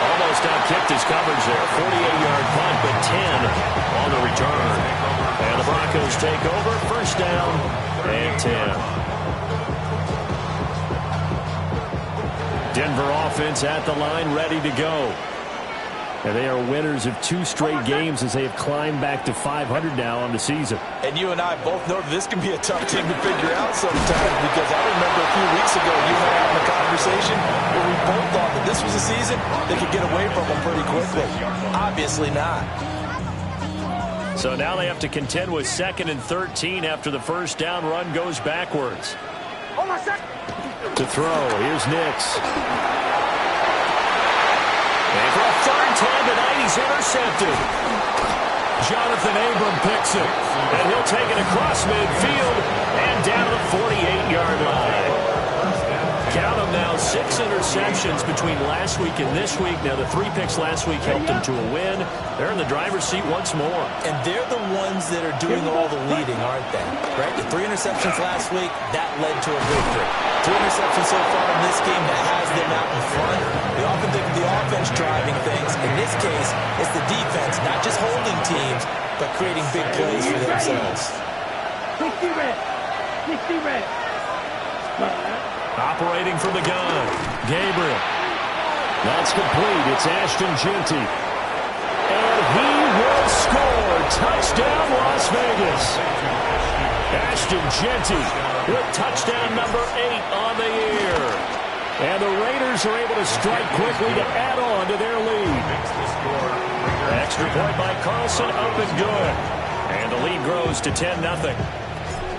Almost outkicked his coverage there. 48-yard punt, but 10 on the return. And the Broncos take over. 1st down and 10. Denver offense at the line, ready to go. And they are winners of 2 straight games as they have climbed back to 500 now on the season. And you and I both know that this can be a tough team to figure out sometimes because I remember a few weeks ago you and I having a conversation where we both thought that this was a season they could get away from them pretty quickly. Obviously not. So now they have to contend with 2nd and 13 after the 1st down run goes backwards. To throw, here's Nix. And for a 3rd time tonight, he's intercepted. Jonathan Abram picks it. And he'll take it across midfield and down to the 48-yard line. Count them now, 6 interceptions between last week and this week. Now, the 3 picks last week helped them to a win. They're in the driver's seat once more. And they're the ones that are doing all the leading, aren't they? Right? The 3 interceptions last week, that led to a victory. 2 interceptions so far in this game that has them out in front. We often think of the offense driving things. In this case, it's the defense, not just holding teams, but creating big plays for themselves. 60 red. 60 red. Operating from the gun, Gabriel. That's complete. It's Ashton Jeanty. And he will score. Touchdown, Las Vegas. Ashton Jeanty with touchdown number 8 on the year. And the Raiders are able to strike quickly to add on to their lead. Extra point by Carlson, up and good. And the lead grows to 10-0.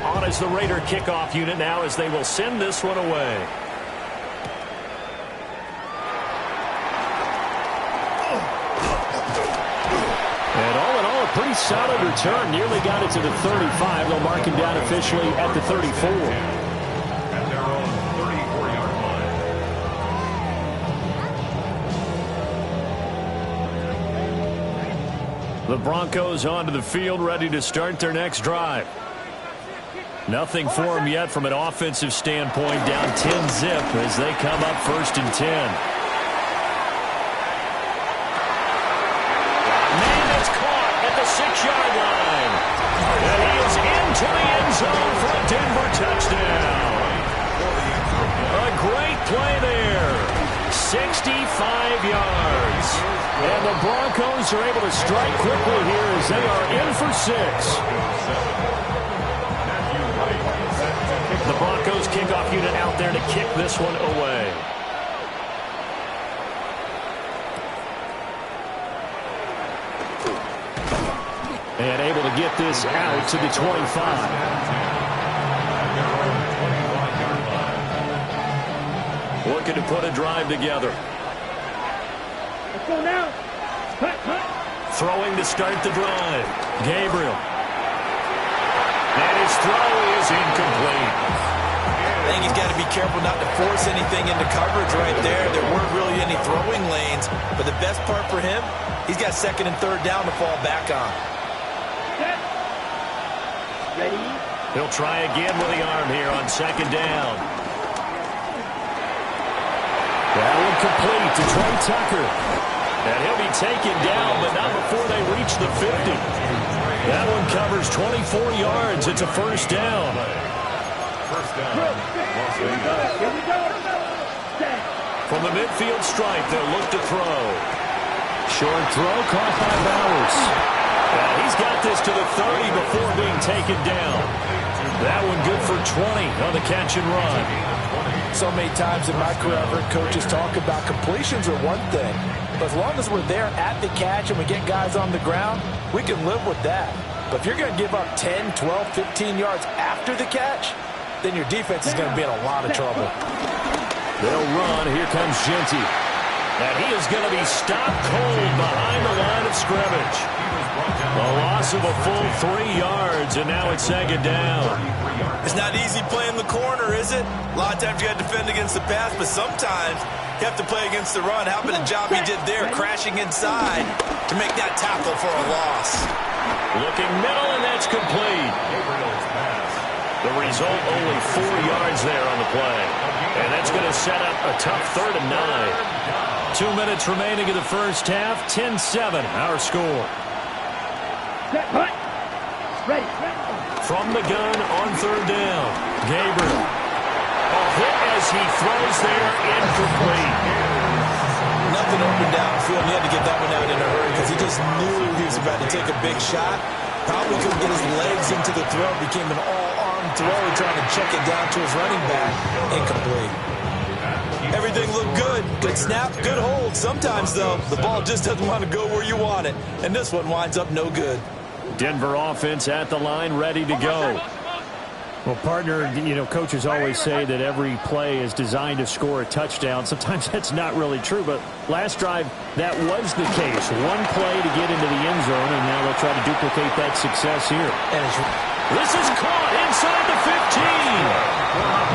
On is the Raider kickoff unit now as they will send this one away. And all in all, a pretty solid return. Nearly got it to the 35. They'll mark him down officially at the 34. At their own 34-yard line. The Broncos onto the field, ready to start their next drive. Nothing for them yet from an offensive standpoint. Down 10-zip as they come up 1st and 10. Six-yard line. And he is into the end zone for a Denver touchdown. A great play there. 65 yards. And the Broncos are able to strike quickly here as they are in for 6. The Broncos kickoff unit out there to kick this one away. And able to get this out to the 25. Looking to put a drive together. Let's go now. Throwing to start the drive. Gabriel. And his throw is incomplete. I think he's got to be careful not to force anything into coverage right there. There weren't really any throwing lanes. But the best part for him, he's got 2nd and 3rd down to fall back on. Ready? He'll try again with the arm here on 2nd down. That one complete to Trey Tucker. And he'll be taken down, but not before they reach the 50. That one covers 24 yards. It's a 1st down. First down, Las Vegas. Here we go. From the midfield stripe, they'll look to throw. Short throw caught by Bowers. And he's got this to the 30 before being taken down. That one good for 20 on the catch and run. So many times in my career, I've heard coaches talk about completions are one thing. But as long as we're there at the catch and we get guys on the ground, we can live with that. But if you're going to give up 10, 12, 15 yards after the catch, then your defense is going to be in a lot of trouble. They'll run. Here comes Jeanty. And he is going to be stopped cold behind the line of scrimmage. A loss of a full 3 yards, and now it's 2nd down. It's not easy playing the corner, is it? A lot of times you got to defend against the pass, but sometimes you have to play against the run. How about the job he did there, crashing inside to make that tackle for a loss? Looking middle, and that's complete. The result, only 4 yards there on the play. And that's going to set up a tough 3rd and 9. 2 minutes remaining in the first half. 10-7, our score. Ready. From the gun on 3rd down. Gabriel. A hit as he throws there, incomplete. Nothing open downfield. He had to get that one out in a hurry because he just knew he was about to take a big shot. Probably couldn't get his legs into the throw. Became an all-arm throw, trying to check it down to his running back. Incomplete. Everything looked good. Good snap, good hold. Sometimes, though, the ball just doesn't want to go where you want it. And this one winds up no good. Denver offense at the line, ready to go. Well, partner, coaches always say that every play is designed to score a touchdown. Sometimes that's not really true, but last drive, that was the case. One play to get into the end zone, and now they'll try to duplicate that success here. And this is caught inside the 15.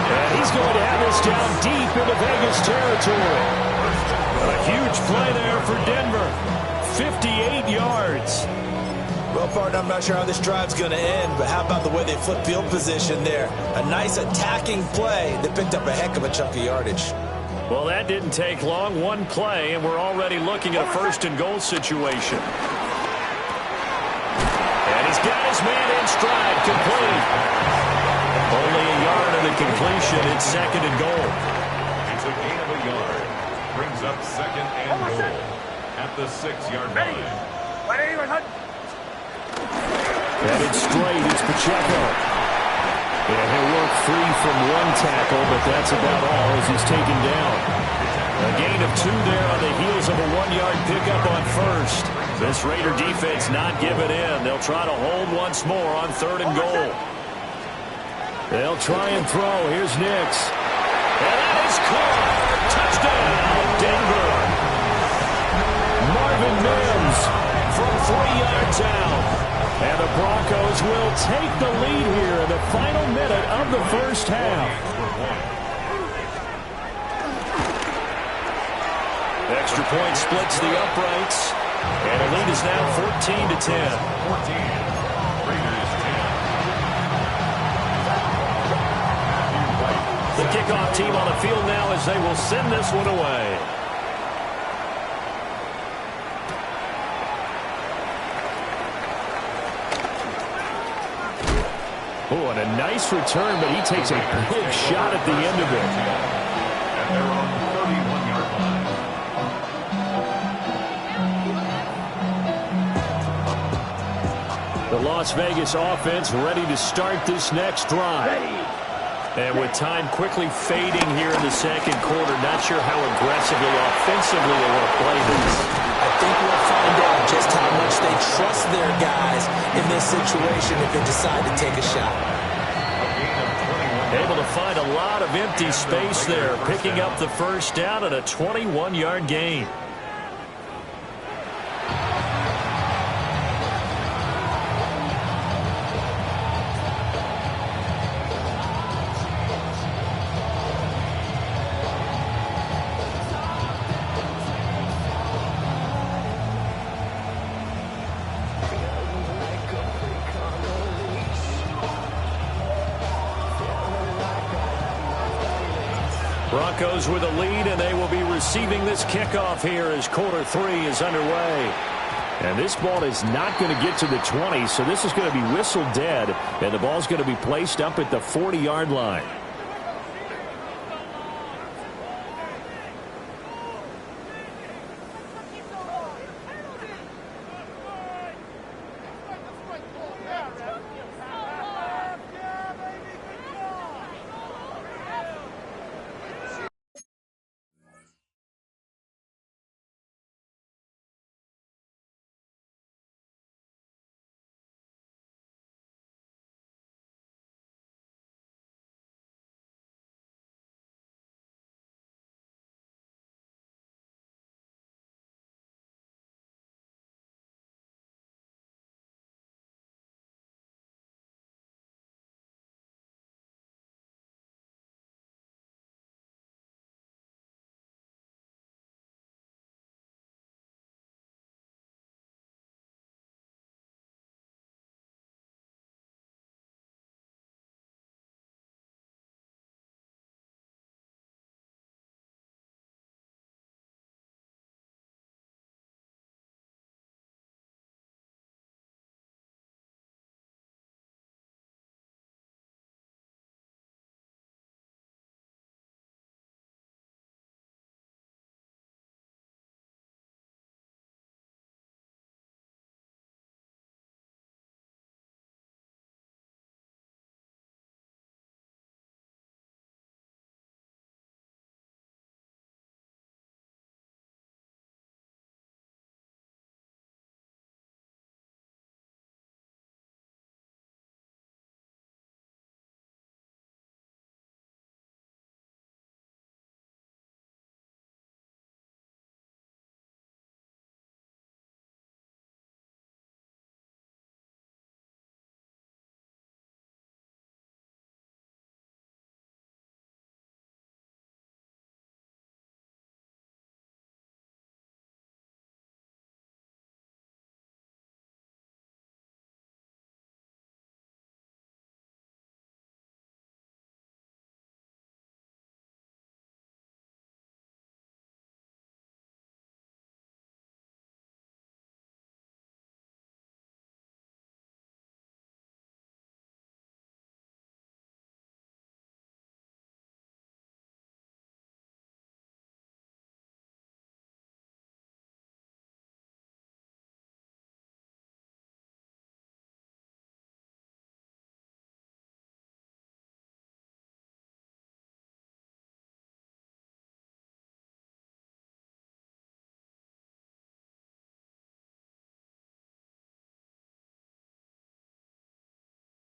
And he's going to have this down deep into Vegas territory. A huge play there for Denver. 58 yards. Well, partner, I'm not sure how this drive's going to end, but how about the way they flip field position there? A nice attacking play that picked up a heck of a chunk of yardage. Well, that didn't take long. One play, and we're already looking at a 1st and goal situation. And he's got his man in stride, complete. Only a yard of the completion. It's 2nd and goal. It's a gain of a yard. brings up second and goal at the 6-yard line. Headed straight, it's Pacheco. Yeah, he'll work free from one tackle, but that's about all as he's taken down. A gain of 2 there on the heels of a 1-yard pickup on first. This Raider defense not giving in. They'll try to hold once more on 3rd and goal. They'll try and throw. Here's Nix. And that is caught. Touchdown, Denver. Marvin Mims from 3 yards out. And the Broncos will take the lead here in the final minute of the first half. Extra point splits the uprights. And the lead is now 14-10. 14. Raiders 10. The kickoff team on the field now as they will send this one away. Oh, and a nice return, but he takes a big shot at the end of it. And they're on the 31-yard line. The Las Vegas offense ready to start this next drive. And with time quickly fading here in the second quarter, not sure how aggressively, offensively they want to play this. I think we'll find out just how much they trust their guys in this situation if they decide to take a shot. Able to find a lot of empty space there, picking up the first down and a 21-yard gain. Broncos with a lead, and they will be receiving this kickoff here as quarter 3 is underway. And this ball is not going to get to the 20, so this is going to be whistled dead, and the ball's going to be placed up at the 40-yard line.